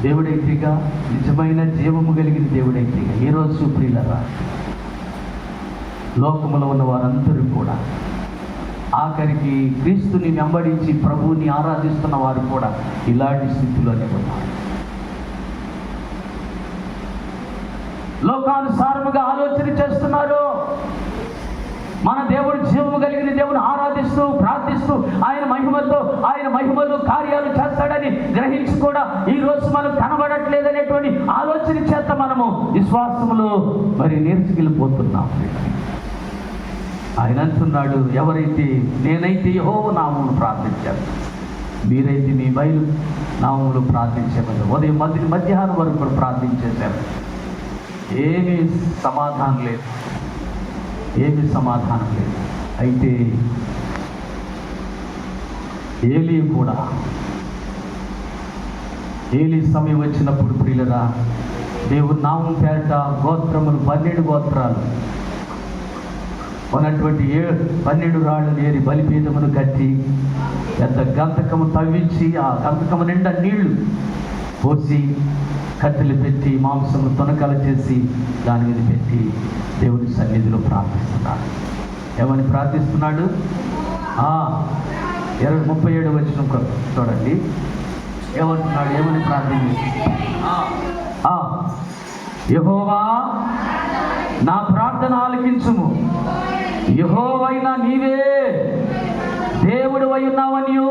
దేవుడైతేగా నిజమైన జీవము కలిగిన దేవుడైతేగా ఈరోజు ప్రియులారా లోకములో ఉన్న వారందరూ కూడా ఆఖరికి క్రీస్తుని వెంబడించి ప్రభువుని ఆరాధిస్తున్న వారు కూడా ఇలాంటి స్థితిలోనే ఉన్నారు. లోకానుసారముగా ఆలోచన చేస్తున్నారు. మన దేవుడు జీవము కలిగిన దేవుని ఆరాధిస్తూ ప్రార్థిస్తూ ఆయన మహిమలు కార్యాలు చేస్తాడని గ్రహించి కూడా ఈ రోజు మనం కనబడట్లేదనేటువంటి ఆలోచన చేత మనము విశ్వాసములో మరి నేర్చుకెళ్ళిపోతున్నాం. ఆయన అంటున్నాడు, నేనైతే యెహోవా నామమును ప్రార్థించాను, మీరైతే మీ బయలు నామములు ప్రార్థించేవారు. ఉదయం మధ్యాహ్నం వరకు కూడా ప్రార్థించేశారు. ఏమీ సమాధానం లేదు. అయితే ఏలీ సమయం వచ్చినప్పుడు ప్రియులరా దేవుని నామం పేరట గోత్రములు 12 గోత్రాలు ఉన్నటువంటి 12 రాళ్ళు నేరి బలిపీఠమును కట్టి పెద్ద గంతకము తవ్వించి ఆ గంతకము నిండా నీళ్లు పోసి కట్టెలు పెట్టి మాంసము తొనకలు చేసి దాని మీద పెట్టి దేవుని సన్నిధిలో ప్రార్థిస్తున్నాడు. ఏమని ప్రార్థిస్తున్నాడు? 37 వచనం చూడండి ఏమంటున్నాడు, ఏమని ప్రార్థన యెహోవా నా ప్రార్థన ఆలకించుము, యెహోవైనా నీవే దేవుడు అయి ఉన్నావనియు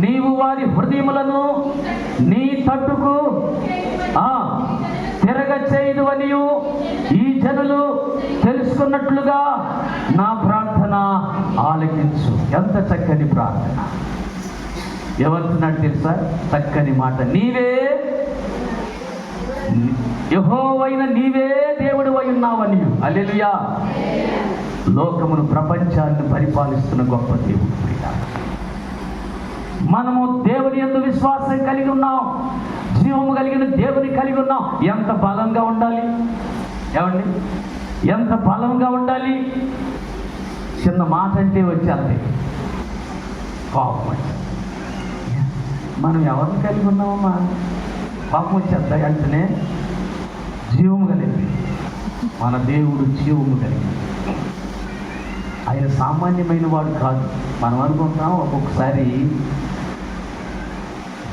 నీవు వారి హృదయములను నీ తట్టుకు తిరగచేయుదువనియు ఈ జనులు తెలుసుకున్నట్లుగా నా ప్రార్థన ఆలకించు. ఎంత చక్కని ప్రార్థన! ఏమంటున్నాడు తెలుసా? చక్కని మాట, యెహోవైన నీవే దేవుడు అయి ఉన్నావని. హల్లెలూయా! లోకమును ప్రపంచాన్ని పరిపాలిస్తున్న గొప్ప దేవుడు. మనము దేవుని యందు విశ్వాసం కలిగి ఉన్నాం, జీవము కలిగిన దేవుని కలిగి ఉన్నాం. ఎంత బలంగా ఉండాలి! ఏమండి, ఎంత బలంగా ఉండాలి. చిన్న మాట అంటే వచ్చేది కోపం వచ్చేది. మనం ఎవరిని కలిగి ఉన్నామమ్మా? కోపం వచ్చేద్దాయి అంటేనే జీవము కలిగింది. మన దేవుడు జీవము కలిగింది. ఆయన సామాన్యమైన వాడు కాదు. మనం అనుకుంటాం ఒక్కొక్కసారి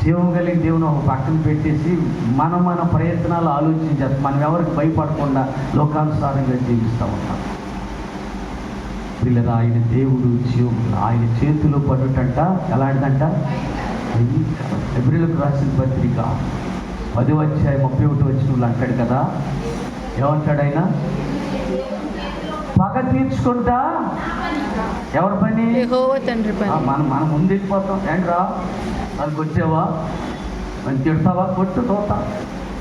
జీవం కలిగి దేవుని ఒక పక్కన పెట్టేసి మన ప్రయత్నాలు ఆలోచించాలి. మనం ఎవరికి భయపడకుండా లోకానుసారంగా జీవిస్తూ ఉంటాం. పిల్లలు, ఆయన దేవుడు జీవం, ఆయన చేతిలో పడుటంట ఎలాంటిదంట? ఎబ్రిలకు రాసిన పత్రిక 10:31 అంటాడు కదా. ఏమంటాడు ఆయన? పగ తీర్చుకుంటా ఎవరి పని? యెహోవా తండ్రి పని. మనం ముందు వెళ్ళిపోతాం. ఏంట్రా దానికి వచ్చావా, మనం తిడతావా, కొట్టు తోతా.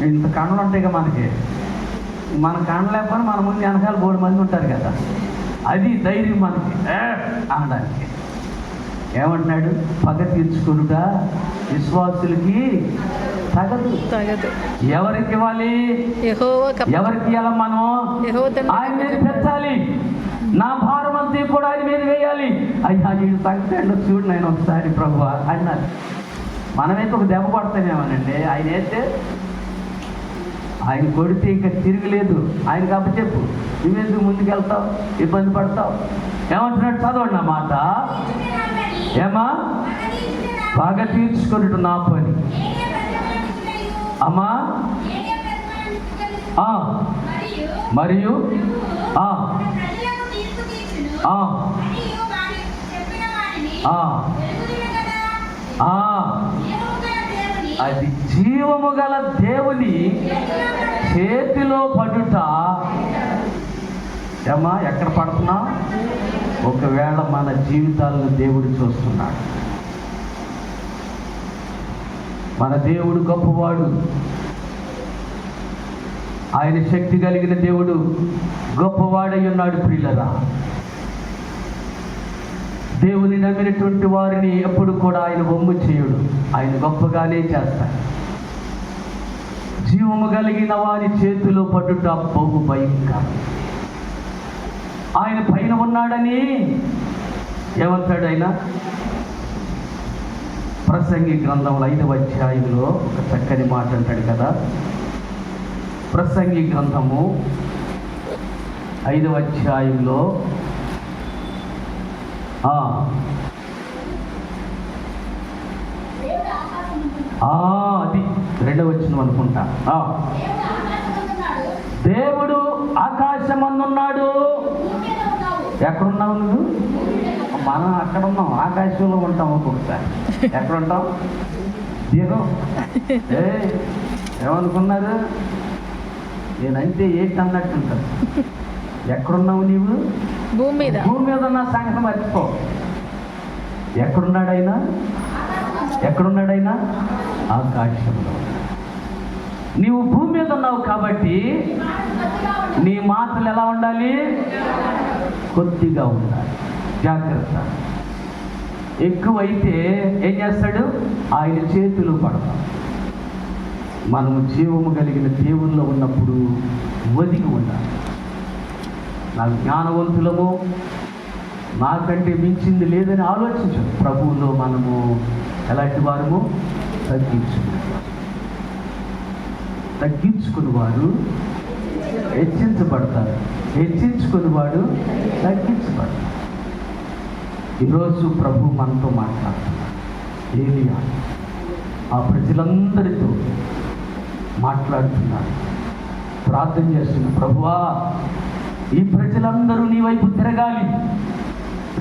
ఇంత కండలు ఉంటాయి కదా మనకి. మన కండ లేకపోయినా మన ముందు వెనకాల 3 మంది ఉంటారు కదా. అది ధైర్యం మనకి అనడానికి. ఏమంటున్నాడు? పగ తీర్చుకుంటా విశ్వాసులకి తగదు. ఎవరికి ఇవ్వాలి? ఎవరికి ఇవ్వాలి? మనం ఆయన మీద పెట్టాలి. నా భారం అంతా కూడా ఆయన మీద వేయాలి. అయ్యా నేను తగ్గండి చూడు నేను ఒకసారి ప్రభువా అన్నారు. మనమైతే ఒక దెబ్బ పడతామేమోనండి. ఆయన అయితే ఆయన కొడితే ఇంకా తిరగలేదు. ఆయన కాబట్టి చెప్పు, నువ్వెందుకు ముందుకెళ్తావు, ఇబ్బంది పడతావు? ఏమంటున్నాడు? చదవండి నా మాట. ఏమా? పగ తీర్చుకున్నట్టు నా పని. అమ్మా మరియు అది జీవము గల దేవుని చేతిలో పడుట. ఏమా ఎక్కడ పడుతున్నా? ఒకవేళ మన జీవితాలను దేవుడు చూస్తున్నాడు. మన దేవుడు గొప్పవాడు. ఆయన శక్తి కలిగిన దేవుడు గొప్పవాడై ఉన్నాడు. ప్రియులరా, దేవుని నమ్మినటువంటి వారిని ఎప్పుడు కూడా ఆయన వమ్ము చేయుడు. ఆయన గొప్పగానే చేస్తాడు. జీవము కలిగిన వారి చేతిలో పడుట బహు భయంకరం. ఆయన పైన ఉన్నాడని ఏమంటాడు ఆయన? ప్రసంగి గ్రంథంలో 5వ అధ్యాయంలో ఒక చక్కని మాట అంటాడు కదా. ప్రసంగి గ్రంథము 5వ అధ్యాయంలో అది 2వ వచనం అనుకుంటా. దేవుడు ఆకాశమందున్నాడు. ఎక్కడున్నావు నువ్వు? మనం అక్కడ ఉన్నాం, ఆకాశంలో ఉంటాం. ఒక్కొక్కసారి ఎక్కడ ఉంటాం? దీగం. ఏమనుకున్నారు? నేనంటే ఏంటి అన్నట్టు ఉంటాను. ఎక్కడున్నావు నీవు? భూమి మీద. భూమి మీద ఉన్న సంగతి మర్చిపో. ఎక్కడున్నాడైనా? ఎక్కడున్నాడైనా? ఆకాశంలో. నీవు భూమి మీద ఉన్నావు కాబట్టి నీ మాటలు ఎలా ఉండాలి? కొద్దిగా ఉండాలి. జాగ్రత్త. ఎక్కువైతే ఏం చేస్తాడు? ఆయన చేతులు పడతాం. మనము జీవము కలిగిన దేవుల్లో ఉన్నప్పుడు ఒదిగి ఉండాలి. నా జ్ఞానవంతులము, నాకంటే మించింది లేదని ఆలోచించు. ప్రభువులో మనము ఎలాంటి వారము? తగ్గించుకుని వారు హెచ్చించబడతారు, హెచ్చించుకుని వాడు తగ్గించబడతారు. ఈరోజు ప్రభు మనతో మాట్లాడుతున్నారు. ఏలియా ఆ ప్రజలందరితో మాట్లాడుతున్నారు, ప్రార్థన చేస్తున్న ప్రభువా ఈ ప్రజలందరూ నీ వైపు తిరగాలి.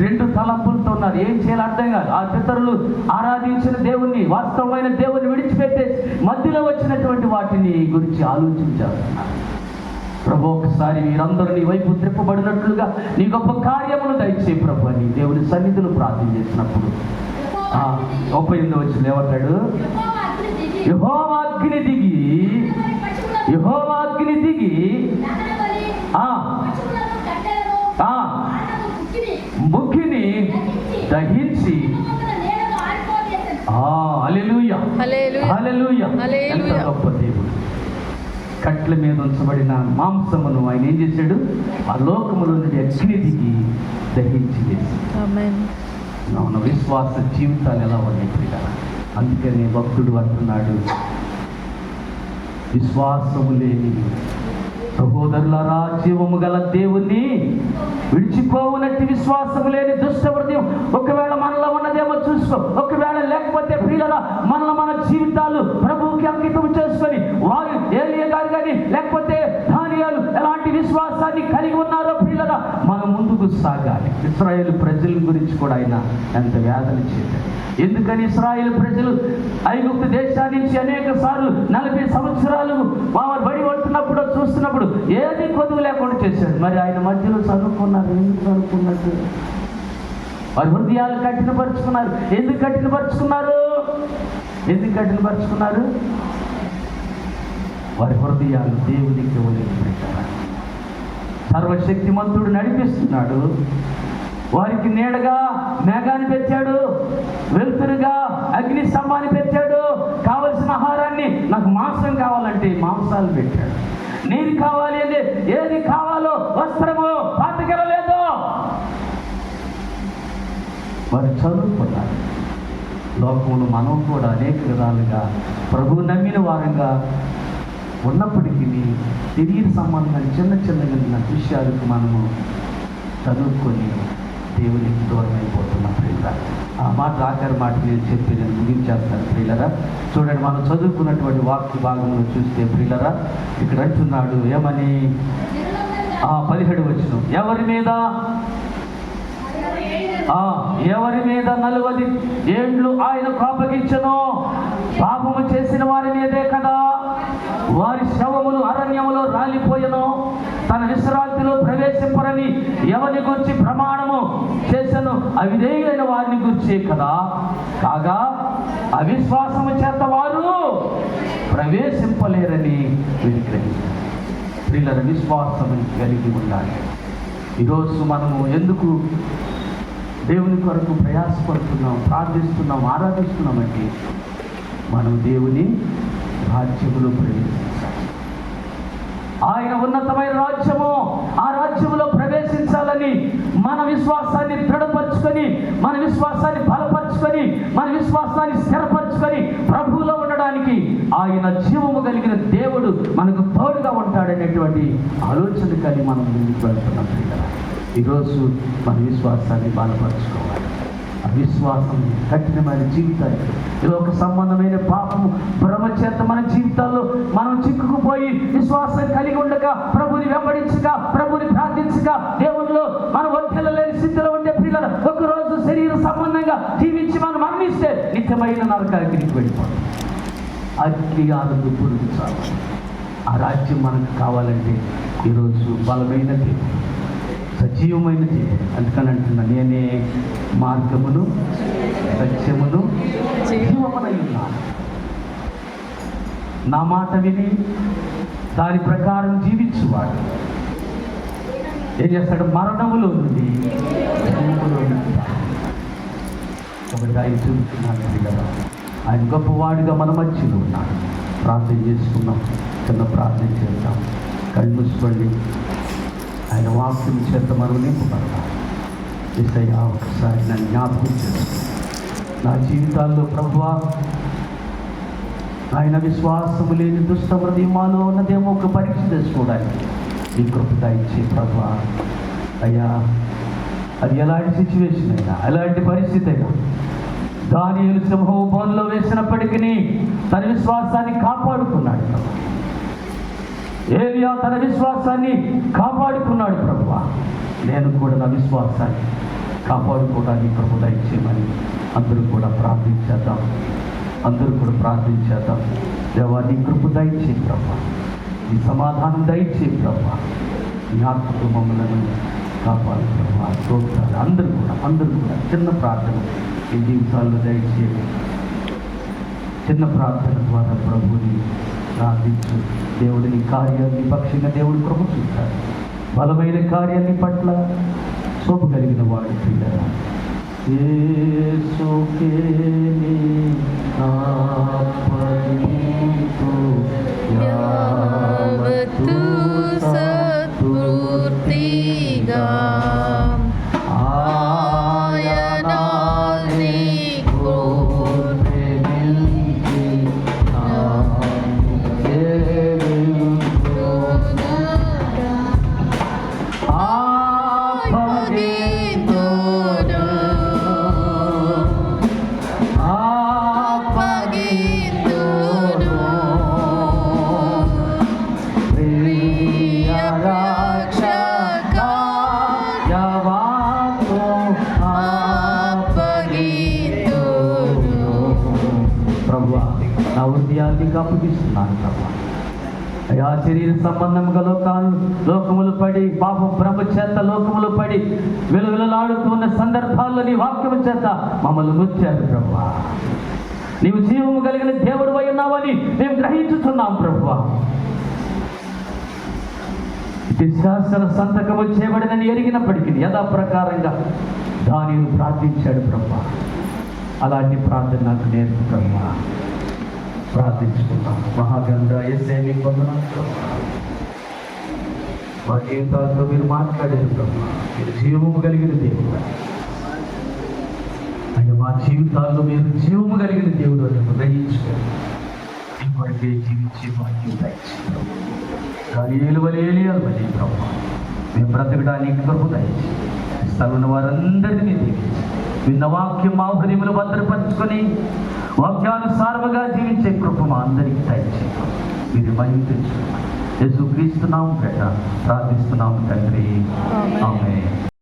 2 తలంపులతో ఉన్నారు. ఏం చేయాలి అర్థం కాదు. ఆ పితరులు ఆరాధించిన దేవుణ్ణి, వాస్తవమైన దేవుణ్ణి విడిచిపెట్టేసి మధ్యలో వచ్చినటువంటి వాటిని గురించి ఆలోచించాలన్నారు. ప్రభు ఒకసారి మీరందరూ నీ వైపు త్రిప్పబడినట్లుగా నీ గొప్ప కార్యములు దయచేయి ప్రభు అని దేవుని సన్నిధిలో ప్రార్థన చేసినప్పుడు 38వ వచనం ఏమంటాడు? యెహోవా అగ్ని దిగి, యెహోవా అగ్ని దిగి ముఖ్యని దహించి. హల్లెలూయా, హల్లెలూయా. ఎంత గొప్ప దేవుడు, కట్ల మీద ఉంచబడిన మాంసమును ఆయన ఏం చేశాడు? ఆ లోకములో నుండి అగ్ని దిగి దహించి వేసి. ఆమేన్. మన విశ్వాస జీవితాలు ఎలా ఉన్నాయి ప్రియులారా? అందుకని భక్తుడు అంటున్నాడు, విశ్వాసము లేని సహోదరులారా, జీవము గల దేవుణ్ణి విడిచిపోవునట్టి విశ్వాసము లేని దుష్ట హృదయం ఒకవేళ మనలో ఉన్నదేమో చూసుకో. ఒకవేళ లేకపోతే ప్రియులారా, మనలో మన జీవితాలు ప్రభువుకి అంకితం చేసుకొని వారు ఏలియా గారు కానీ లేకపోతే దానియేలు ఎలాంటి విశ్వాసాన్ని కలిగి ఉన్నారో ప్రియులారా, మనం ముందుకు సాగాలి. ఇశ్రాయేలు ప్రజల గురించి కూడా ఆయన ఎంత వేదన చేశాడు. ఎందుకని ఇశ్రాయేలు ప్రజలు ఐగుప్తు దేశాన్ని నుంచి అనేక సార్లు 40 సంవత్సరాలు వారు బడి పడుతున్నప్పుడు చూస్తున్నప్పుడు ఏది కొదువు లేకుండా చేశాడు. మరి ఆయన మధ్యలో చదువుకున్నారు. ఎందుకు చదువుకున్నట్టు? వారి హృదయాలు కఠినపరుచుకున్నారు. ఎందుకు కఠినపరుచుకున్నారు? వారి హృదయాలు దేవునికి వదిలిపెట్టారు. సర్వశక్తిమంతుడు నడిపిస్తున్నాడు. వారికి నీడగా మేఘాన్ని పెట్టాడు, వెలుతురుగా అగ్ని స్తంభాన్ని పెట్టాడు. కావలసిన ఆహారాన్ని, నాకు మాంసం కావాలంటే మాంసాలు పెట్టాడు. నీరు కావాలి అంటే ఏది కావాలో వస్త్రము పాతకెళ్ళలేదు. వారు చదువుకున్నారు. లోకంలో మనం కూడా అనేక విధాలుగా ప్రభువు నమ్మిన వారంగా ఉన్నప్పటికీ శరీర సంబంధం చిన్న విషయాలకు మనము చదువుకొని దేవునికి దూరం అయిపోతున్నాం ప్రియులారా. ఆ మాట ఆఖరి మాట నేను చెప్పి నేను ముగించేస్తాను ప్రియులారా. చూడండి, మనం చదువుకున్నటువంటి వాక్య భాగంలో చూస్తే ప్రియులారా, ఇక్కడ అంటున్నాడు ఏమని? 17 వచనం, ఎవరి మీద 40 ఏండ్లు ఆయన కోపగించెను? పాపము చేసిన వారి మీదే కదా. వారి శవములు అరణ్యములో రాలిపోయెను. తన విశ్రాంతిలో ప్రవేశింపరని ఎవరిని గురించి ప్రమాణము చేసెను? అవిధేయులైన వారిని గురించే కదా. కాగా అవిశ్వాసము చేత వారు ప్రవేశింపలేరని విగ్రహించారు. ప్రియుల విశ్వాసము కలిగి ఉండాలి. ఈరోజు మనము ఎందుకు దేవుని కొరకు ప్రయాసపడుతున్నాం, ప్రార్థిస్తున్నాం, ఆరాధిస్తున్నామంటే మనం దేవుని రాజ్యములో ప్రవేశించాలి. ఆయన ఉన్నతమైన రాజ్యము, ఆ రాజ్యములో ప్రవేశించాలని మన విశ్వాసాన్ని దృఢపరచుకొని, మన విశ్వాసాన్ని బలపరచుకొని, మన విశ్వాసాన్ని స్థిరపరచుకొని ప్రభువులో ఉండడానికి ఆయన జీవము కలిగిన దేవుడు మనకు తోడుగా ఉంటాడనేటువంటి ఆలోచన కలిగి మనం ముందుకు వెళ్తున్నాం. ఈరోజు మన విశ్వాసాన్ని బలపరచుకోవాలి. ఆ విశ్వాసం కఠినమైన జీవితానికి, లోక సంబంధమైన పాపము భ్రమ చేత మన జీవితాల్లో మనం చిక్కుకుపోయి విశ్వాసం కలిగి ఉండక, ప్రభుని వెంబడించక, ప్రభుని ప్రార్థించక, దేవునిలో మన వర్తిల్లలేని స్థితిలో ఉండే పిల్లలు ఒకరోజు శరీర సంబంధంగా జీవించి మనం మరణిస్తే నిత్యమైన నరకానికి వెళ్ళిపోతాం. అగ్ని ఆనంద పురుగు చాలు. ఆ రాజ్యం మనకు కావాలంటే ఈరోజు బలమైన దేవుడు, సజీవమైన దేవుడు. అందుకని అంటున్నా, నేనే మార్గమును సత్యమును జీవమునై ఉన్నాను. నా మాట విని దాని ప్రకారం జీవించువాడు ఏం చేస్తాడు? మరణములో నుండి జీవములో నుండి. కాబట్టి ఆయన చూస్తున్నాడు కదా, ఆయన గొప్పవాడిగా మన మధ్యలో ఉన్నాడు. ప్రార్థన చేసుకున్నాం, చిన్న ప్రార్థన చేద్దాం. కళ్ళు మూసుకోండి. ఆయన వాక్యం చేత మనం నింపబడతాం. యేసయ్యా, ఒకసారి నన్ను జ్ఞాపకం చేస్తాను. నా జీవితాల్లో ప్రభువా, ఆయన విశ్వాసము లేని దుష్ట హృదయమాలో ఉన్నదేమో ఒక పరీక్ష చేసుకోవడానికి ఈ కృపగా ఇచ్చే ప్రభువా. అయ్యా, అది ఎలాంటి సిచ్యువేషన్ అయినా, ఎలాంటి పరిస్థితి అయినా, దానియేలు సింహపు బోనులో వేసినప్పటికీ తన విశ్వాసాన్ని కాపాడుకున్నాడు. ఏలియా తన విశ్వాసాన్ని కాపాడుకున్నాడు. ప్రభువా, నేను కూడా నా విశ్వాసాన్ని కాపాడుకోవడానికి ప్రభు దయచేయమని అందరూ కూడా ప్రార్థించేద్దాం. దేవా, నీ కృప దయచేయి ప్రభువా, నీ సమాధానం దయచేయి ప్రభువా, నీ ఆత్మతో మమ్మల్ని కాపాడు ప్రభువా. స్తోత్రాలు. అందరూ కూడా చిన్న ప్రార్థన ఈ జీవితాల్లో దయచేయండి. చిన్న ప్రార్థన ద్వారా ప్రభువుని ప్రార్థించు. దేవుడిని కార్యాన్ని పక్షంగా దేవుడు కృప చూస్తాడు. బలమైన కార్యాన్ని పట్ల శోభ కలిగిన వాడు పిల్లరా. యేసుకే ఆపదీతో యావ నా హృదయాన్ని అప్పగిస్తున్నాను ప్రభా. అయా శరీర సంబంధముగా లోకములు పడి పాపం భ్రమ చేత లోకములు పడి విలువలాడుతున్న సందర్భాల్లో నీ వాక్యము చేత మమ్మల్ని ముచ్చారు ప్రభా. నీవు జీవము కలిగిన దేవుడు అయి ఉన్నావని మేము గ్రహించుతున్నాం ప్రభువా. ఇది శాసన సంతకము చేయబడినని ఎరిగినప్పటికీ యథాప్రకారంగా దానిని ప్రార్థించాడు ప్రభువా. అలాంటి ప్రార్థన నాకు నేర్పు ప్రభువా. ప్రార్థించుకున్నాం. మహాగంధ యేసయ్య మీకు వందనాలు ప్రభువా. మా జీవితాలతో మీరు మాట్లాడారు ప్రభువా. మీరు జీవము కలిగిన దేవుడు అయ్యా. మా జీవితాల్లో మీరు జీవము కలిగిన దేవుడు అని గ్రహించుకోండి. ఇప్పటికే జీవించి మా జీవితం కానీ ఏలువలేలి అలవలి ప్రభావ మేము బ్రతకడానికి కృప దయచి స్థలం వారందరినీ దీవించి విన్న వాక్యం మా హృదయములు భద్రపరుచుకొని వాక్యానుసారముగా జీవించే కృప మా అందరికీ దయచి మీరు మహిమ తెచ్చుకోమని యేసుక్రీస్తు నామమున ప్రార్థిస్తున్నాము తండ్రి. ఆమేన్.